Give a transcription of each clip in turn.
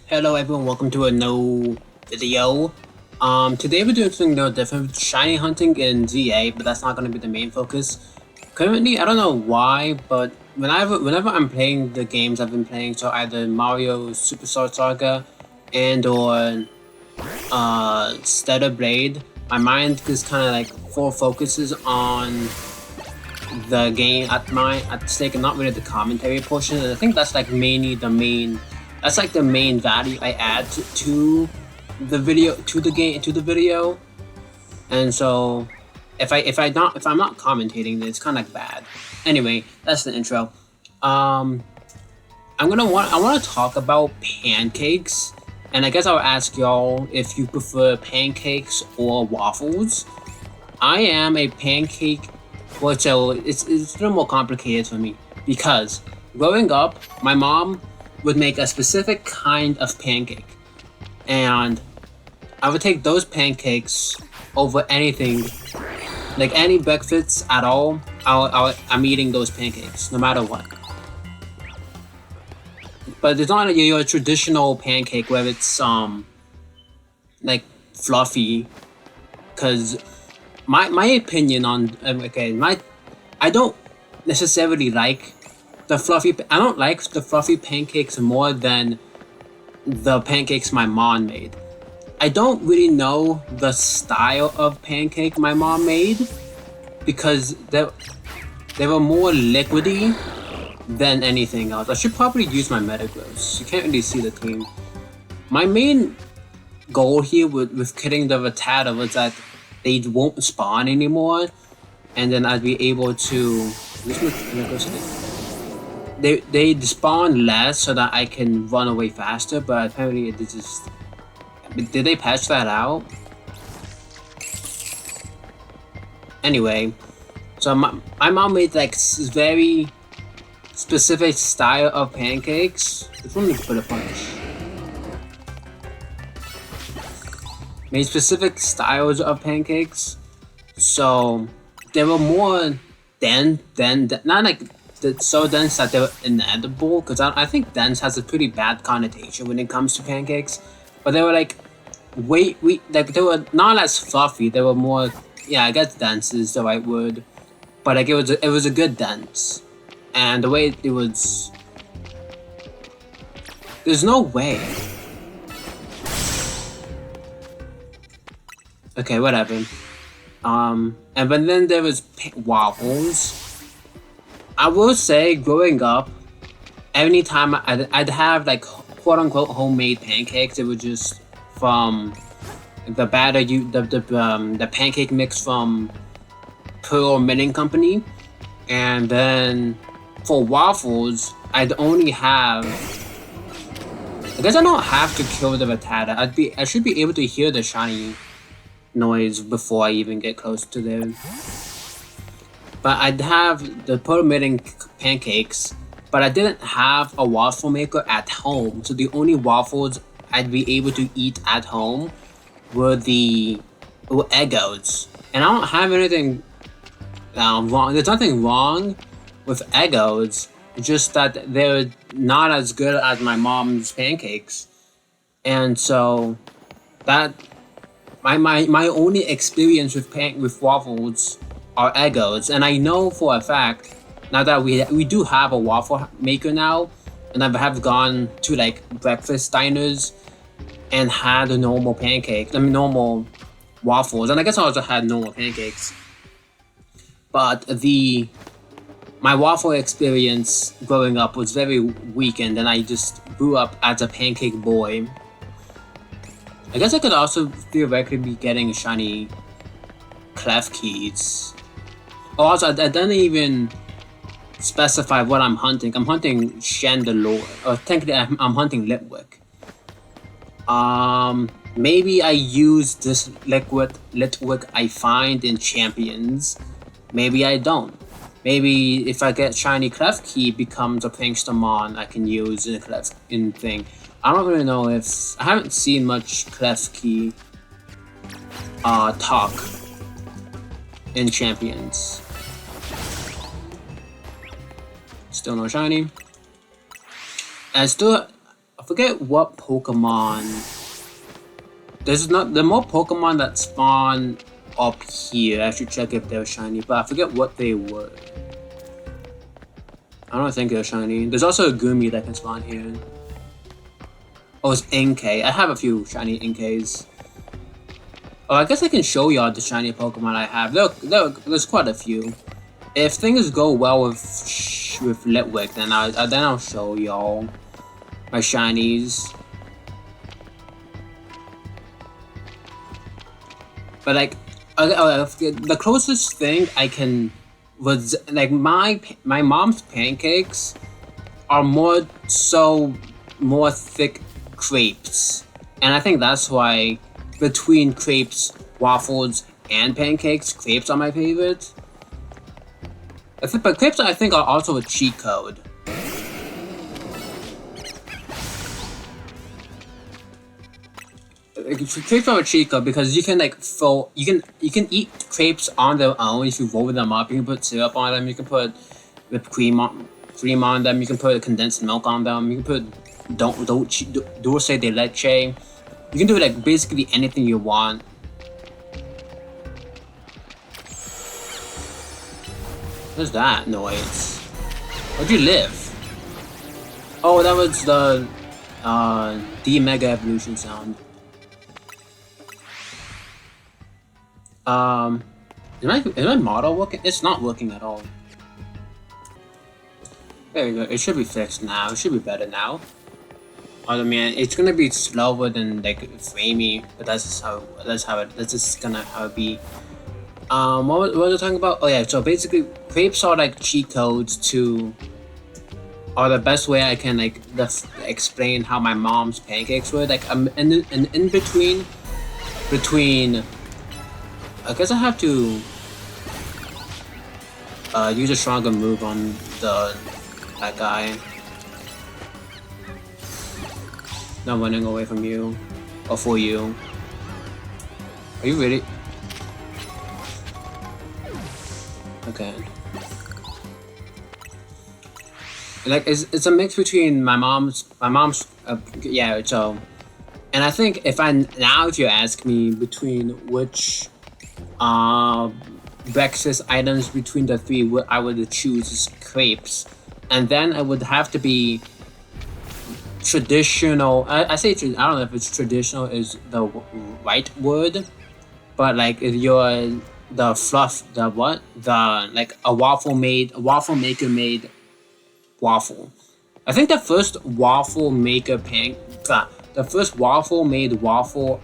Hello everyone, welcome to a new video. Today we're doing something no different, shiny hunting in ZA, but that's not going to be the main focus. Currently, I don't know why, but whenever I'm playing the games I've been playing, so either Mario Superstar Saga and or Stellar Blade, my mind just kind of like full focuses on the game at stake and not really the commentary portion. And I think that's like mainly the main value I add to the video. And so if I'm not commentating, then it's kind of like bad. Anyway, that's the intro. I want to talk about pancakes, and I guess I'll ask y'all if you prefer pancakes or waffles. I am a pancake. Well, so it's a little more complicated for me because growing up, my mom would make a specific kind of pancake, and I would take those pancakes over anything, like any breakfast at all. I'm eating those pancakes no matter what. But it's not your traditional pancake where it's like fluffy, because my opinion on I don't necessarily like the fluffy. I don't like the fluffy pancakes more than the pancakes my mom made. I don't really know the style of pancake my mom made because they were more liquidy than anything else. I should probably use my metagross. You can't really see the cream. My main goal here with killing the Rattata was that they won't spawn anymore, and then I'd be able to. They spawn less so that I can run away faster, but apparently it just. Did they patch that out? Anyway, so my mom made like very specific style of pancakes. Which one did put a punch? Made specific styles of pancakes, so they were more dense than not like so dense that they were inedible. Because I think dense has a pretty bad connotation when it comes to pancakes, but they were like like they were not as fluffy. They were more, yeah, I guess dense is the right word, but like it was a good dense, and the way it was, there's no way. Okay, whatever. And but then there was waffles. I will say, growing up, anytime I'd have like quote unquote homemade pancakes, it was just from the batter the pancake mix from Pearl Milling Company, and then for waffles, I'd only have. I guess I don't have to kill the Rattata. I should be able to hear the shiny noise before I even get close to them. But I'd have the Pearl Milling pancakes, but I didn't have a waffle maker at home, so the only waffles I'd be able to eat at home were Eggos. And I don't have anything wrong. There's nothing wrong with Eggos, just that they're not as good as my mom's pancakes. And so that my only experience with waffles are Eggos, and I know for a fact now that we do have a waffle maker now, and I have gone to like breakfast diners and had a normal normal waffles, and I guess I also had normal pancakes. But my waffle experience growing up was very weakened, and I just grew up as a pancake boy. I guess I could also theoretically be getting shiny clef keys. Oh, also, I didn't even specify what I'm hunting. I'm hunting Chandelure, or technically I'm hunting Litwick. Maybe I use this Litwick I find in Champions. Maybe I don't. Maybe if I get shiny clef key, it becomes a Prankstamon I can use in thing. I don't really know if I haven't seen much clef key talk in Champions. Still no shiny. And still forget what Pokemon. There's not the more Pokemon that spawn up here. I should check if they're shiny, but I forget what they were. I don't think they're shiny. There's also a Gumi that can spawn here. Oh, it's Inkay. I have a few shiny Inkays. Oh, I guess I can show y'all the shiny Pokemon I have. There's quite a few. If things go well with Litwick, then I'll show y'all my shinies. But like, the closest thing I can was like my mom's pancakes are more thick crepes, and I think that's why between crepes, waffles, and pancakes, crepes are my favorite. But crepes I think are also a cheat code. Crepes are a cheat code because you can like you can eat crepes on their own if you roll them up. You can put syrup on them. You can put whipped cream on them. You can put condensed milk on them. You can put dulce de leche. You can do like basically anything you want. What's that noise? Where'd you live? Oh, that was the D Mega Evolution sound. Is my model working? It's not working at all. There we go. It should be fixed now. It should be better now. I mean, it's gonna be slower than like framey, but that's just gonna how it be. What was I talking about? Oh yeah, so basically, crepes are like cheat codes are the best way I can like explain how my mom's pancakes were. Like in between. I guess I have to use a stronger move on that guy. Not running away from you or for you. Are you ready? Okay. Like it's a mix between my mom's yeah. So, and I think if you ask me between which breakfast items between the three, what I would choose is crepes, and then it would have to be traditional. I don't know if it's traditional is the right word, but like if you're the fluff, like a waffle maker made waffle. I think the first waffle maker made waffle.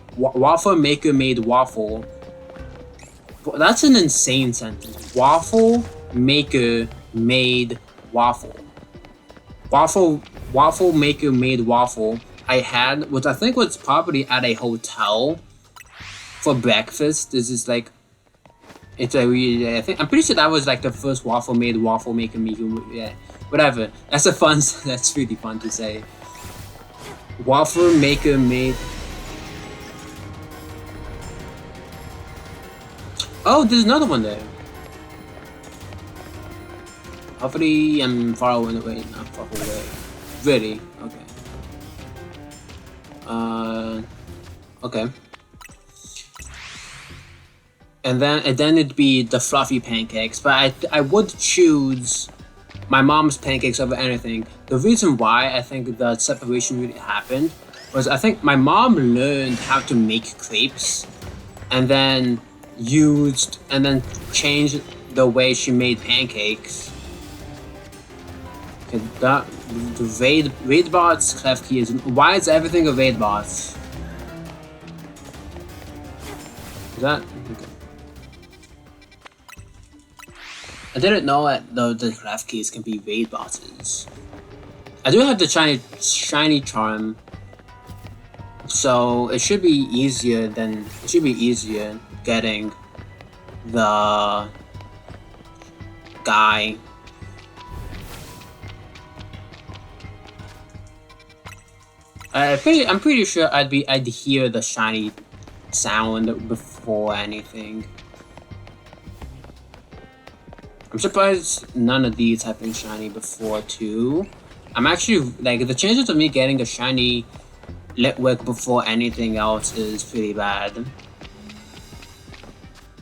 That's an insane sentence. Waffle maker made waffle. Waffle maker made waffle. I had, which I think was probably at a hotel for breakfast. This is like, I'm pretty sure that was like the first waffle maker. Yeah, whatever. That's really fun to say. Waffle maker made. Oh, there's another one there. Hopefully I'm far away. Not far away. Really? Okay. Okay. And then it'd be the fluffy pancakes, but I would choose my mom's pancakes over anything. The reason why I think the separation really happened was I think my mom learned how to make crepes, and then changed the way she made pancakes. Okay, the raid bots clef key is why is everything a raid bot? Is that okay? I didn't know that the craft keys can be raid bosses. I do have the shiny charm, so it should be easier getting the guy. I'm pretty sure I'd hear the shiny sound before anything. I'm surprised none of these have been shiny before too. I'm actually like the chances of me getting a shiny Litwick before anything else is pretty bad.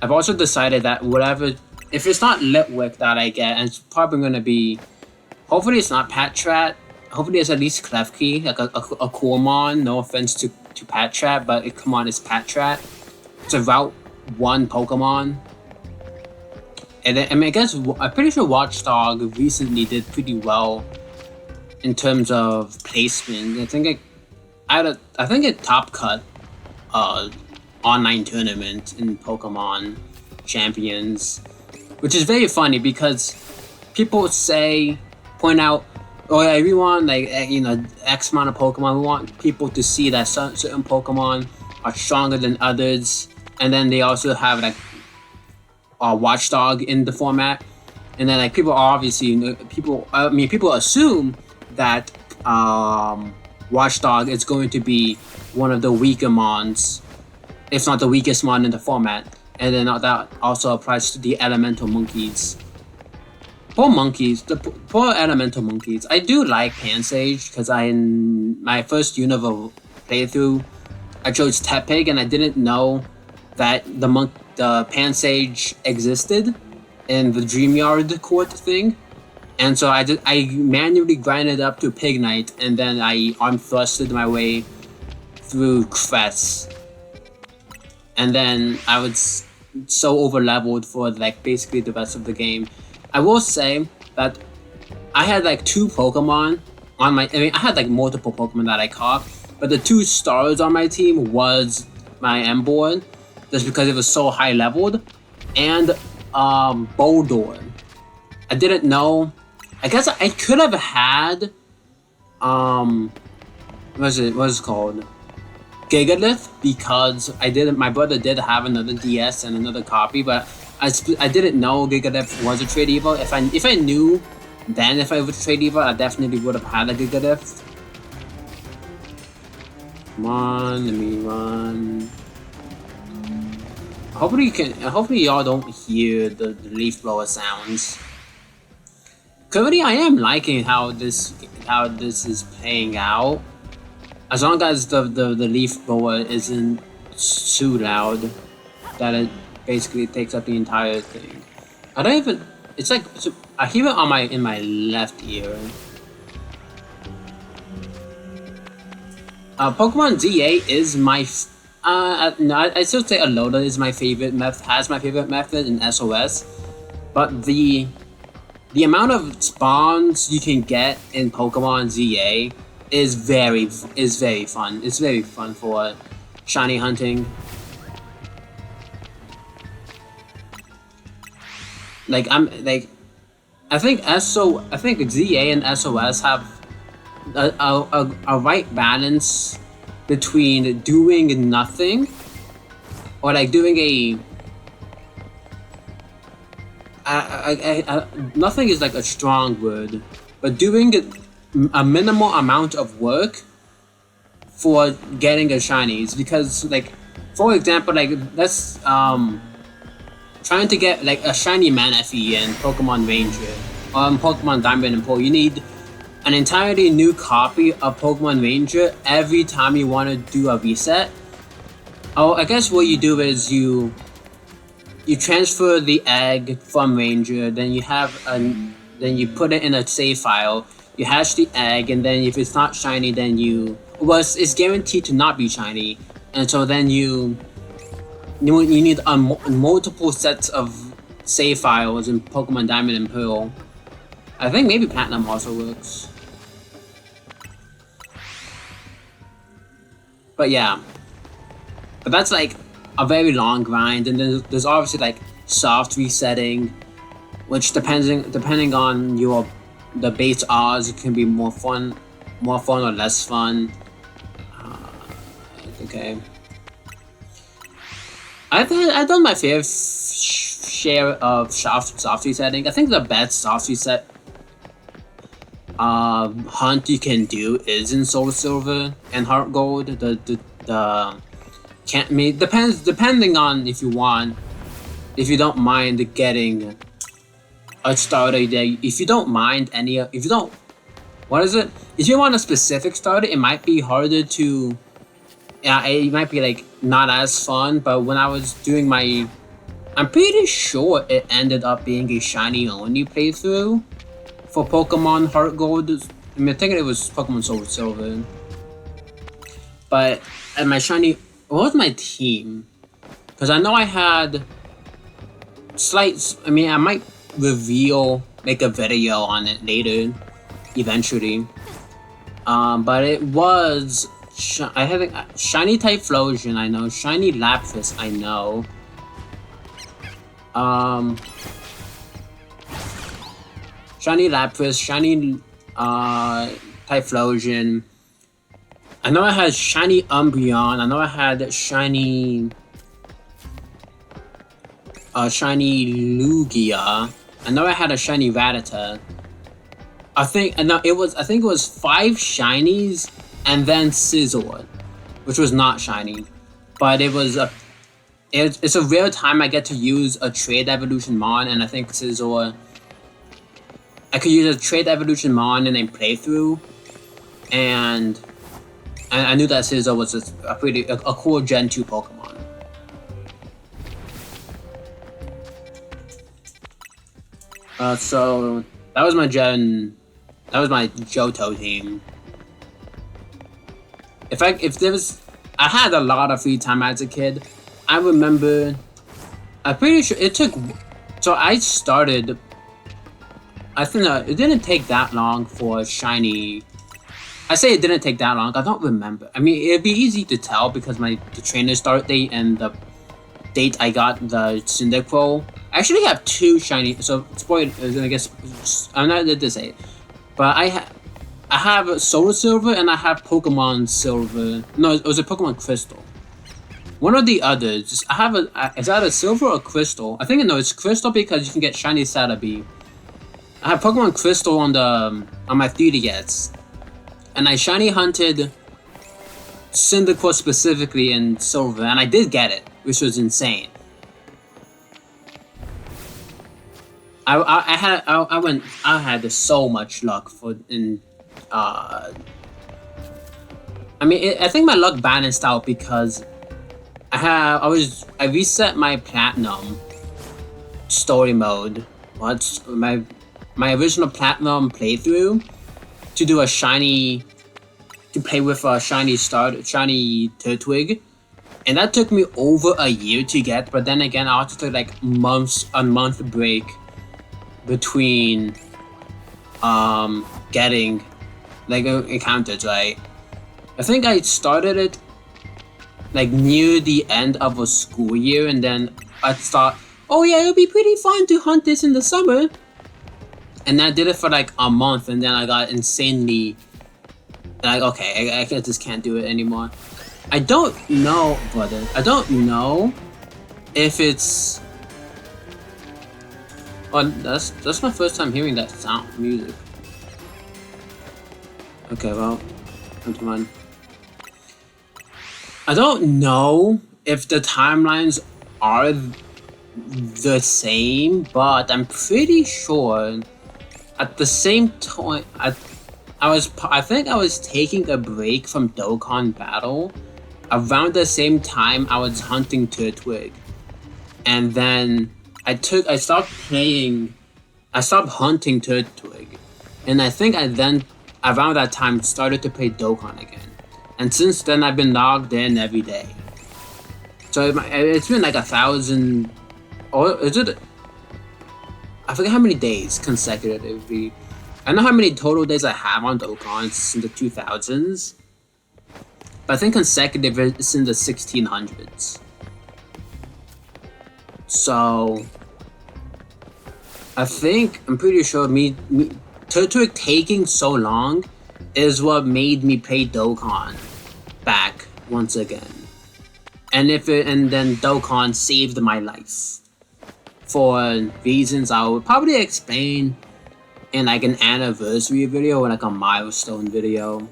I've also decided that whatever, if it's not Litwick that I get, and it's probably gonna be, hopefully it's not Patrat. Hopefully it's at least Klefki, like a Cormon. No offense to Patrat, but come on, it's Patrat. It's a Route 1 Pokemon. And then, I mean, I guess I'm pretty sure Watchdog recently did pretty well in terms of placement. I think it top cut online tournament in Pokemon Champions, which is very funny because people point out, oh yeah, we want X amount of Pokemon. We want people to see that certain Pokemon are stronger than others, and then they also have like Watchdog in the format, and then like people obviously people assume that Watchdog is going to be one of the weaker mons, if not the weakest mon in the format, and then that also applies to the elemental monkeys. Poor elemental monkeys. I do like Pansage because in my first Unova playthrough, I chose Tepig and I didn't know that the Pansage existed in the Dreamyard Court thing. And so I manually grinded up to Pignite, and then I arm thrusted my way through Crest. And then I was so over leveled for like basically the rest of the game. I will say that I had like 2 Pokemon on my, I had like multiple Pokemon that I caught, but the 2 stars on my team was my Emboar, just because it was so high leveled, and Boldor. I didn't know. I guess I could have had what's it called? Gigalith, because my brother did have another DS and another copy, but I didn't know Gigalith was a trade Evo. If I knew then if I was a trade Evo, I definitely would have had a Gigalith. Come on, let me run. Hopefully y'all don't hear the leaf blower sounds. Currently, I am liking how this is playing out. As long as the leaf blower isn't too loud, that it basically takes up the entire thing. I don't even. It's like I hear it in my left ear. Pokemon ZA is my. No, I still say Alola is my favorite method. Has my favorite method in SOS, but the amount of spawns you can get in Pokemon ZA is very fun. It's very fun for shiny hunting. I think ZA and SOS have a right balance between doing nothing or like doing nothing is like a strong word, but doing a minimal amount of work for getting a shinies. Because like, for example, like let's trying to get like a shiny Manaphy in Pokemon Ranger or Pokemon Diamond and Pearl, you need an entirely new copy of Pokemon Ranger every time you want to do a reset. Oh, I guess what you do is you transfer the egg from Ranger, then you put it in a save file, you hatch the egg, and then if it's not shiny, then it's guaranteed to not be shiny, and so then you need multiple sets of save files in Pokemon Diamond and Pearl. I think maybe Platinum also works. But yeah. But that's like a very long grind, and then there's obviously like soft resetting, which depending on the base odds, it can be more fun or less fun. Okay. I've done my fair share of soft resetting. I think the best soft reset hunt you can do is in Soul Silver and Heart Gold. Depending on if you don't mind getting a starter day, if you don't what is it? If you want a specific starter, it might be harder to. Yeah, it might be like not as fun. But when I was doing my, I'm pretty sure it ended up being a shiny only playthrough for Pokemon Heart Gold. I mean, I think it was Pokemon Soul Silver. But at my shiny, what was my team? Because I know I had slight. I mean, I might make a video on it later, eventually. But it was. I had shiny Typhlosion, I know. Shiny Lapras, I know. Shiny Lapras, shiny Typhlosion. I know I had shiny Umbreon. I know I had shiny shiny Lugia. I know I had a shiny Rattata. I think it was 5 shinies and then Scizor, which was not shiny, but it's a rare time I get to use a Trade Evolution Mon, and I think Scizor. I could use a Trade Evolution Mon in a playthrough, and I knew that Scizor was a cool Gen 2 Pokemon. So that was my Johto team. I had a lot of free time as a kid. I remember, I'm pretty sure it took, so I started, I think it didn't take that long for shiny. I say it didn't take that long, I don't remember. I mean, it'd be easy to tell because the trainer start date and the date I got the Cyndaquil. I actually have 2 shiny, so spoiled, I guess, I'm not to say it, but I have Soul Silver and I have Pokemon Silver. No, it was a Pokemon Crystal. One or the others. I have is that a Silver or Crystal? I think it's Crystal because you can get shiny Celebi. I have Pokemon Crystal on my 3DS, and I shiny hunted Cyndaquil specifically in Silver, and I did get it, which was insane. I had so much luck I think my luck balanced out because I reset my Platinum story mode. What's my original Platinum playthrough to do to play with a shiny Turtwig, and that took me over a year to get. But then again, I also took like a month break between getting like encounters, right? I think I started it like near the end of a school year, and then I thought, oh yeah, it'll be pretty fun to hunt this in the summer. And I did it for like a month, and then I got insanely like, okay, I just can't do it anymore. I don't know, brother. I don't know if it's. Oh, that's my first time hearing that music. Okay, well, come on. I don't know if the timelines are the same, but I'm pretty sure at the same time I think I was taking a break from Dokkan Battle around the same time I was hunting Turtwig, and then I stopped hunting Turtwig, and I think I then around that time started to play Dokkan again. And since then, I've been logged in every day. So it's been like 1,000, or is it? I forget how many days consecutively. I know how many total days I have on Dokkan since the 2000s, but I think consecutive is in the 1600s. So I'm pretty sure Turtwig taking so long is what made me play Dokkan back once again. And then Dokkan saved my life for reasons I will probably explain in like an anniversary video or like a milestone video.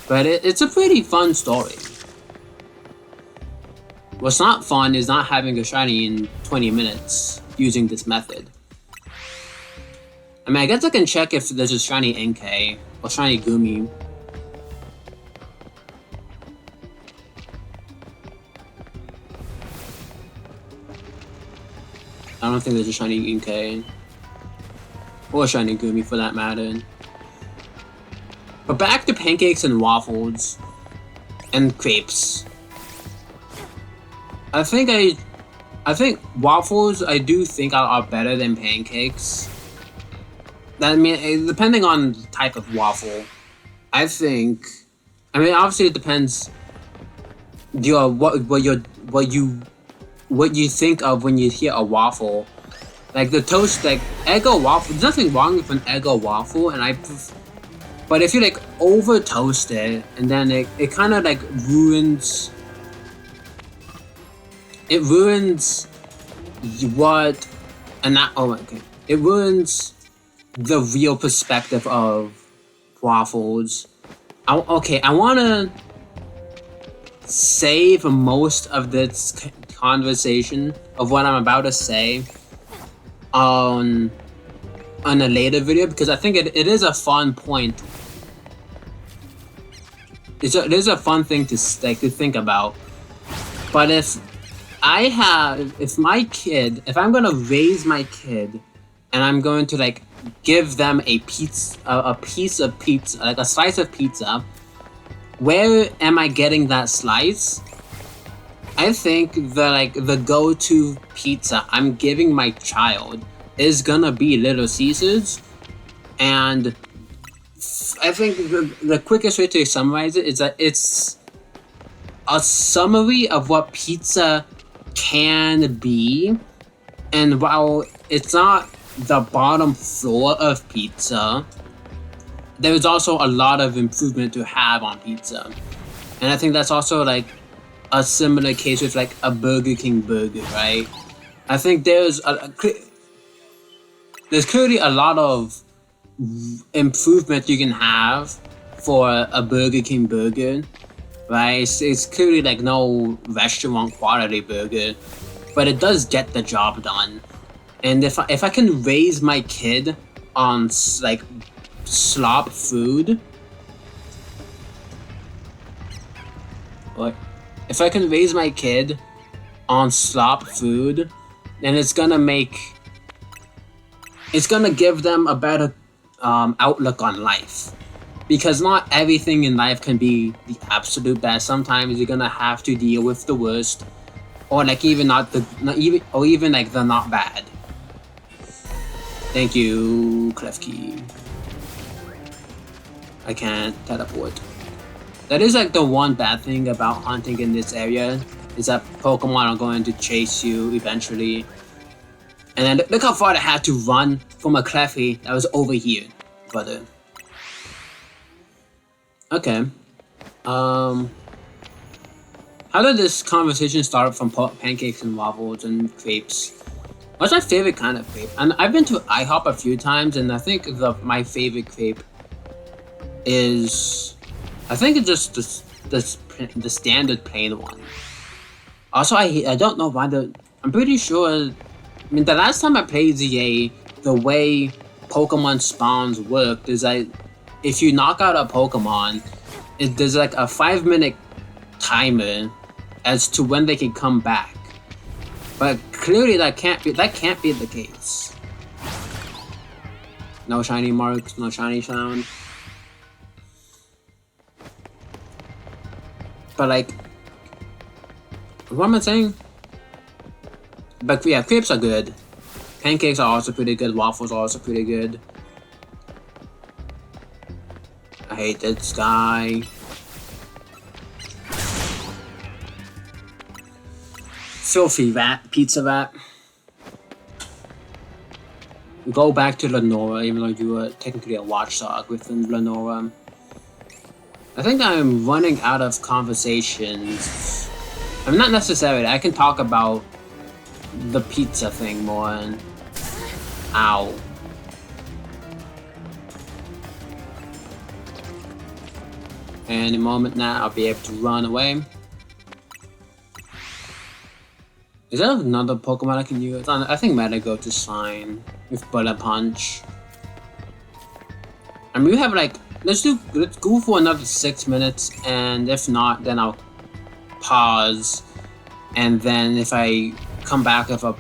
But it's a pretty fun story. What's not fun is not having a shiny in 20 minutes using this method. I mean, I guess I can check if there's a shiny NK Or shiny Gumi. I don't think there's a shiny Inkay. Or a shiny Gumi for that matter. But back to pancakes and waffles. And crepes. I think waffles I do think are better than pancakes. I mean, depending on the type of waffle. I mean obviously it depends what you think of when you hear a waffle. Like the toast, like Eggo waffle, there's nothing wrong with an Eggo waffle, but if you like over toast it, and then it kind of like ruins it ruins the real perspective of waffles. I want to save most of this conversation of what I'm about to say on a later video, because I think it is a fun point. It is a fun thing to think about. But if I'm gonna raise my kid and I'm going to like give them a piece of pizza, like a slice of pizza, where am I getting that slice? I think the go-to pizza I'm giving my child is gonna be Little Caesars, and I think the quickest way to summarize it is that it's a summary of what pizza can be, and while it's not the bottom floor of pizza, there's also a lot of improvement to have on pizza. And I think that's also like a similar case with like a Burger King burger, right? I think there's clearly a lot of improvement you can have for a Burger King burger, right? It's clearly like no restaurant quality burger, but it does get the job done. And if I can raise my kid on like slop food, or if I can raise my kid on slop food, then it's gonna give them a better outlook on life. Because not everything in life can be the absolute best. Sometimes you're gonna have to deal with the worst, or like even like the not bad. Thank you, Klefki. I can't teleport. That is like the one bad thing about hunting in this area, is that Pokemon are going to chase you eventually. And then look how far I had to run from a Klefki that was over here, brother. Okay. How did this conversation start from pancakes and waffles and crepes? What's my favorite kind of crepe? And I've been to IHOP a few times, and I think my favorite crepe is, I think it's just the standard plain one. Also, I don't know why I'm pretty sure. I mean, the last time I played ZA, the way Pokemon spawns worked is that if you knock out a Pokemon, there's like a 5-minute timer as to when they can come back. But clearly that can't be the case. No shiny marks, no shiny sound. But like, what am I saying? But yeah, crepes are good. Pancakes are also pretty good. Waffles are also pretty good. I hate this guy. Filthy rat, pizza rat. Go back to Lenora, even though you were technically a watchdog within Lenora. I think I'm running out of conversations. I mean, not necessarily. I can talk about the pizza thing more. And ow. Any moment now, I'll be able to run away. Is there another Pokemon I can use? I think Metagross to sign with Bullet Punch. I mean, we have like let's go for another 6 minutes, and if not, then I'll pause, and then if I come back with a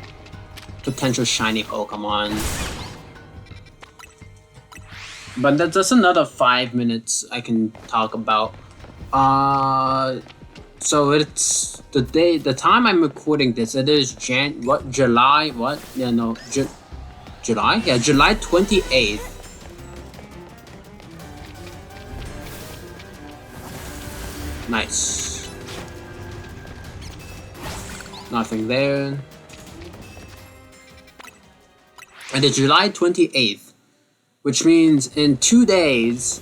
potential shiny Pokemon. But that's another 5 minutes I can talk about. So it's the time I'm recording this. It is July? What? Yeah, no, July? Yeah, July 28th. Nice. Nothing there. And it's July 28th, which means in 2 days,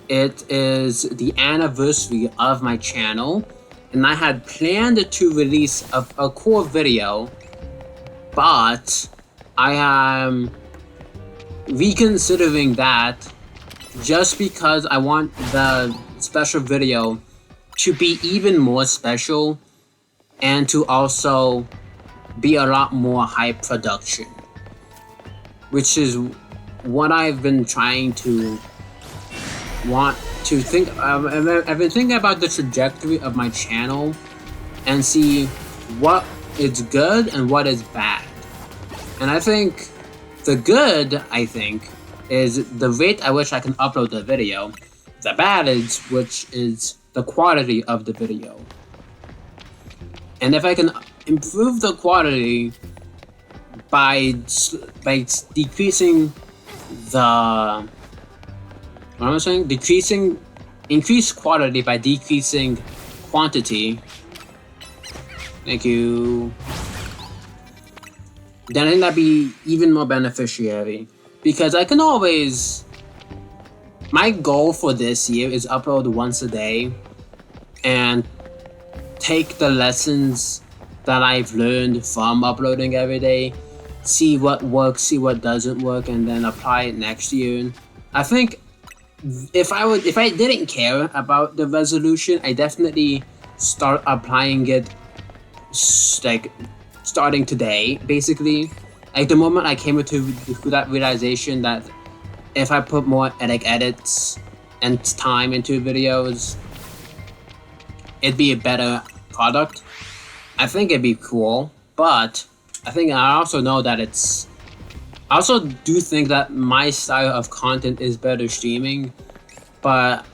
it is the anniversary of my channel, and I had planned to release a core video, but I am reconsidering that just because I want the special video to be even more special and to also be a lot more high production, which is what I've been trying to think. I've been thinking about the trajectory of my channel and see what is good and what is bad. And I think the good, is the rate at which I can upload the video. The bad is which is the quality of the video. And if I can improve the quality by decreasing the increase quality by decreasing quantity. Thank you. Then I think that'd be even more beneficiary, because I can always. My goal for this year is upload once a day, and take the lessons that I've learned from uploading every day, see what works, see what doesn't work, and then apply it next year. I think if I didn't care about the resolution, I definitely start applying it like starting today, basically. Like the moment I came to that realization that if I put more edits and time into videos, it'd be a better product. I think it'd be cool, but I also know that I also do think that my style of content is better streaming, but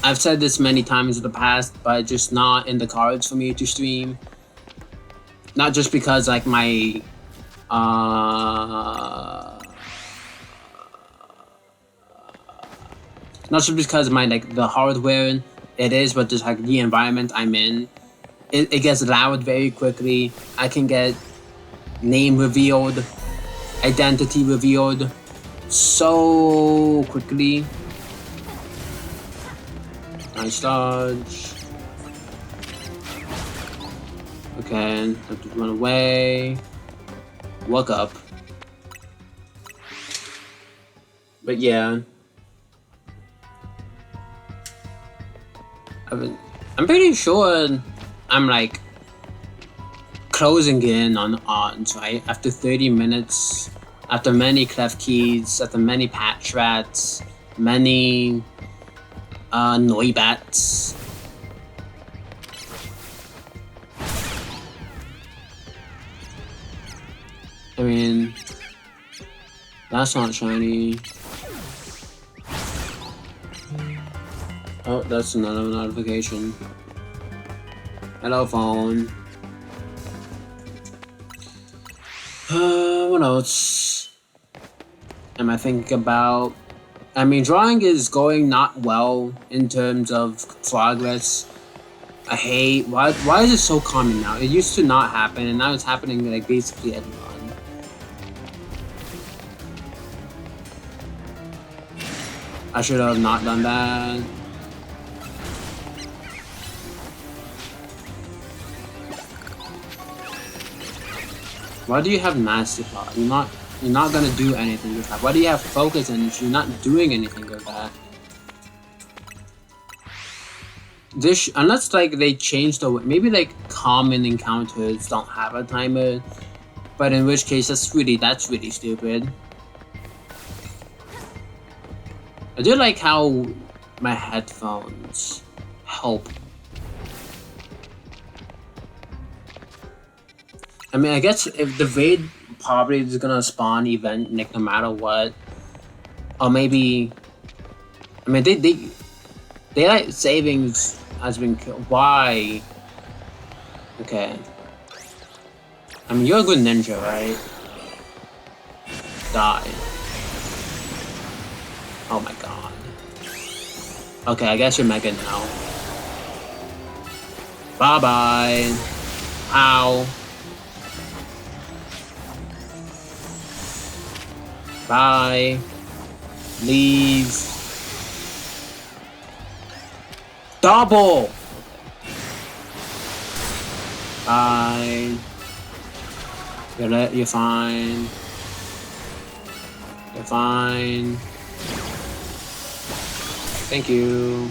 I've said this many times in the past, but just not in the cards for me to stream. Not just because like my not just because my the hardware it is, but just like the environment I'm in. It gets loud very quickly. I can get name revealed, identity revealed so quickly. Nice dodge. Okay, have to run away. Walk up. But yeah. I'm pretty sure I'm like closing in on odds, right? After 30 minutes, after many cleft keys, after many patch rats, many Noibats. I mean, that's not shiny. Oh, that's another notification. Hello, phone. What else am I thinking about? I mean, drawing is going not well in terms of progress. I hate why is it so common now? It used to not happen, and now it's happening like basically everyone. I should have not done that. Why do you have Master Pot? You're not gonna do anything with that. Why do you have Focus Energy? You're not doing anything with that. Unless like they changed the maybe like common encounters don't have a timer, but in which case that's really stupid. I do like how my headphones help. I mean, I guess if the raid probably is gonna spawn event like no matter what, or maybe, I mean they daylight savings has been killed. Why? Okay. I mean you're a good ninja, right? Die. Oh my god. Okay, I guess you're mega now. Bye bye. Ow. Bye. Leave. Double. Bye. You're fine. You're fine. Thank you.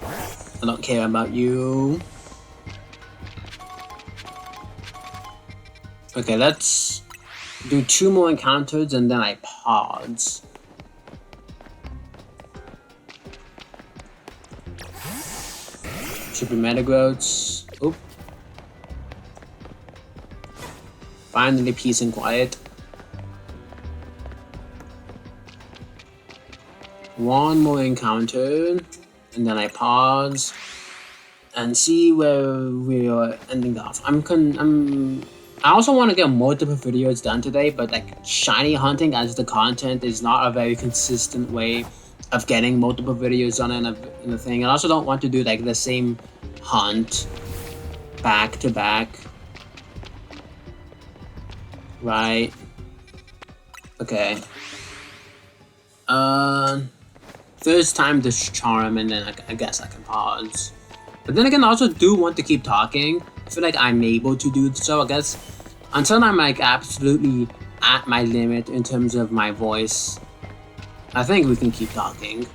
I don't care about you. Okay, let's do 2 more encounters and then I pause. Super Metagroats. Oop. Finally, peace and quiet. 1 more encounter, and then I pause and see where we are ending off. I also want to get multiple videos done today, but like shiny hunting as the content is not a very consistent way of getting multiple videos done in a thing. I also don't want to do like the same hunt back to back. Right. Okay. First time this charm, and then I guess I can pause. But then again, I also do want to keep talking. I feel like I'm able to do so, I guess. Until I'm like absolutely at my limit in terms of my voice, I think we can keep talking.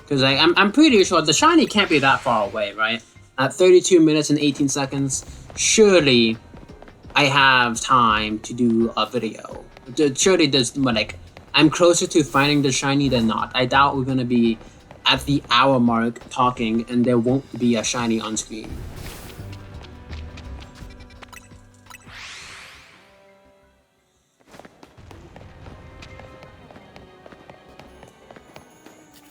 Because like, I'm pretty sure the shiny can't be that far away, right? At 32 minutes and 18 seconds, surely I have time to do a video. Surely there's like, I'm closer to finding the shiny than not. I doubt we're gonna be at the hour mark talking and there won't be a shiny on screen.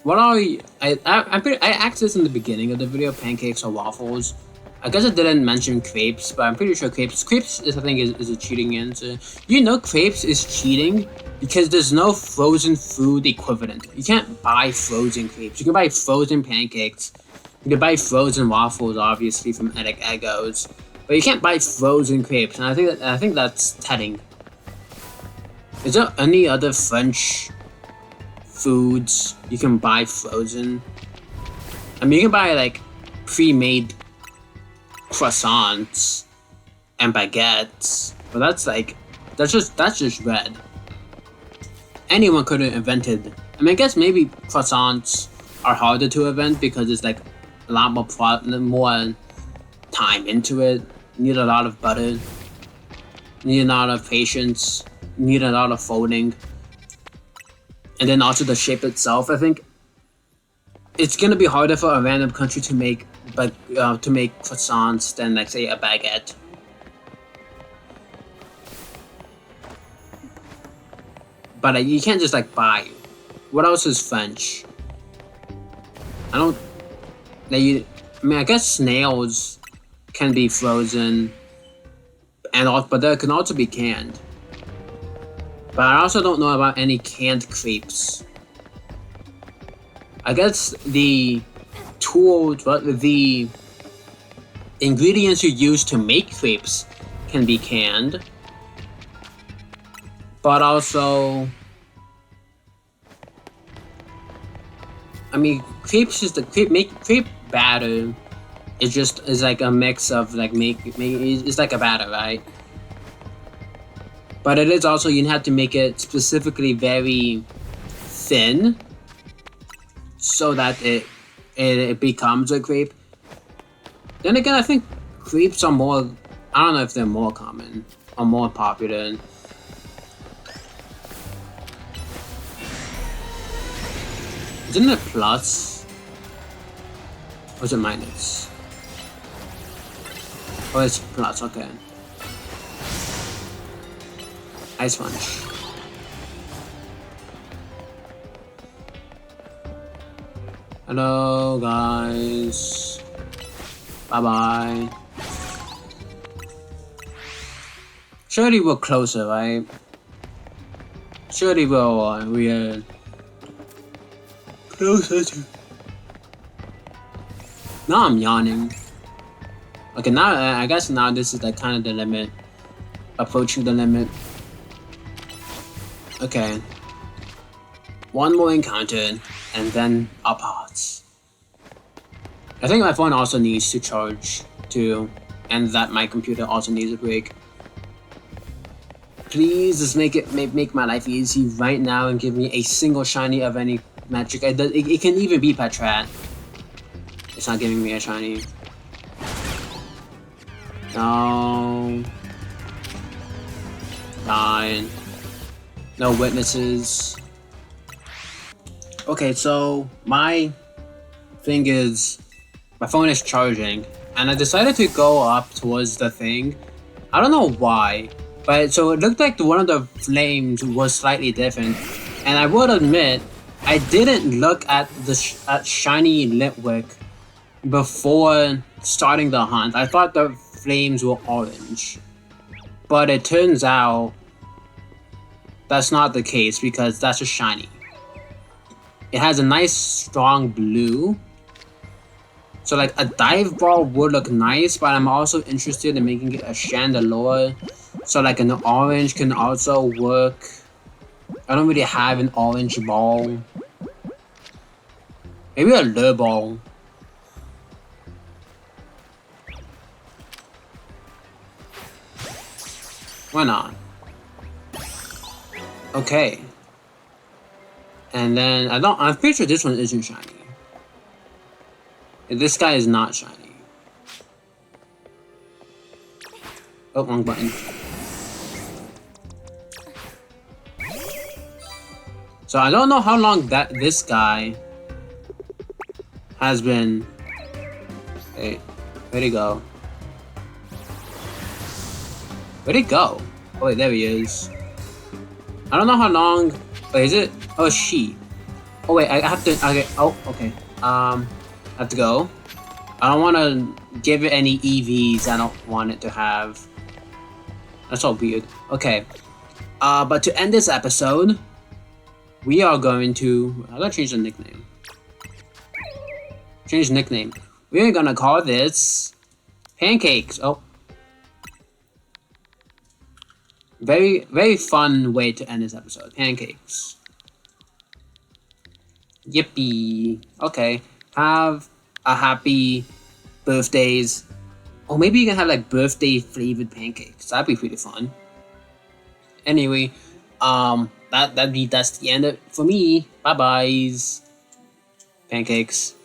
What are we? I asked this in the beginning of the video, pancakes or waffles. I guess I didn't mention crepes, but I'm pretty sure crepes. Crepes is, I think, is a cheating answer. You know crepes is cheating because there's no frozen food equivalent. You can't buy frozen crepes. You can buy frozen pancakes. You can buy frozen waffles, obviously, from Eggos. But you can't buy frozen crepes, and I think that's telling. Is there any other French foods you can buy frozen? I mean, you can buy like pre-made croissants and baguettes, but that's just bread. Anyone could have invented. I mean, I guess maybe croissants are harder to invent because it's like a lot more time into it. You need a lot of butter. You need a lot of patience. You need a lot of folding. And then also the shape itself, I think it's gonna be harder for a random country to make croissants than like say a baguette. But you can't just like buy. What else is French? I don't. I mean, I guess snails can be frozen, but they can also be canned. But I also don't know about any canned crepes. I guess the ingredients you use to make crepes can be canned. But also, I mean, crepe batter is like a mix of like it's like a batter, right? But it is also, you have to make it specifically very thin so that it becomes a crepe. Then again, I think crepes are more, I don't know if they're more common or more popular. Isn't it plus? Or is it minus? Oh, it's plus, okay. Ice punch. Hello, guys. Bye-bye. Surely we're closer, right? Surely we're closer to... Now I'm yawning. Okay, now I guess now this is like kind of the limit. Approaching the limit. Okay. One more encounter, and then our parts. I think my phone also needs to charge too, and that my computer also needs a break. Please just make my life easy right now and give me a single shiny of any magic. It can even be Petrat. It's not giving me a shiny. No. Fine. No witnesses. Okay, so my thing is, my phone is charging, and I decided to go up towards the thing. I don't know why, but so it looked like one of the flames was slightly different, and I would admit I didn't look at the shiny Litwick before starting the hunt. I thought the flames were orange, but it turns out that's not the case because that's a shiny. It has a nice strong blue. So like a dive ball would look nice, but I'm also interested in making it a Chandelure. So like an orange can also work. I don't really have an orange ball. Maybe a lure ball. Why not? Okay. And then I'm pretty sure this one isn't shiny. This guy is not shiny. Oh, wrong button. So I don't know how long this guy has been. Hey, where'd he go? Where'd he go? Oh wait, there he is. I don't know how long. Wait, is it? Oh, it's she. Oh wait, I have to. Okay. Oh, okay. I have to go. I don't want to give it any EVs I don't want it to have. That's all weird. Okay. But to end this episode, we are going to... I'm gonna change the nickname. Change the nickname. We're gonna call this... Pancakes. Oh. Very, very fun way to end this episode. Pancakes. Yippee. Okay. Have a happy birthdays. Or maybe you can have like birthday flavored pancakes. That'd be pretty fun. Anyway, that's the end of it for me. Bye byes. Pancakes.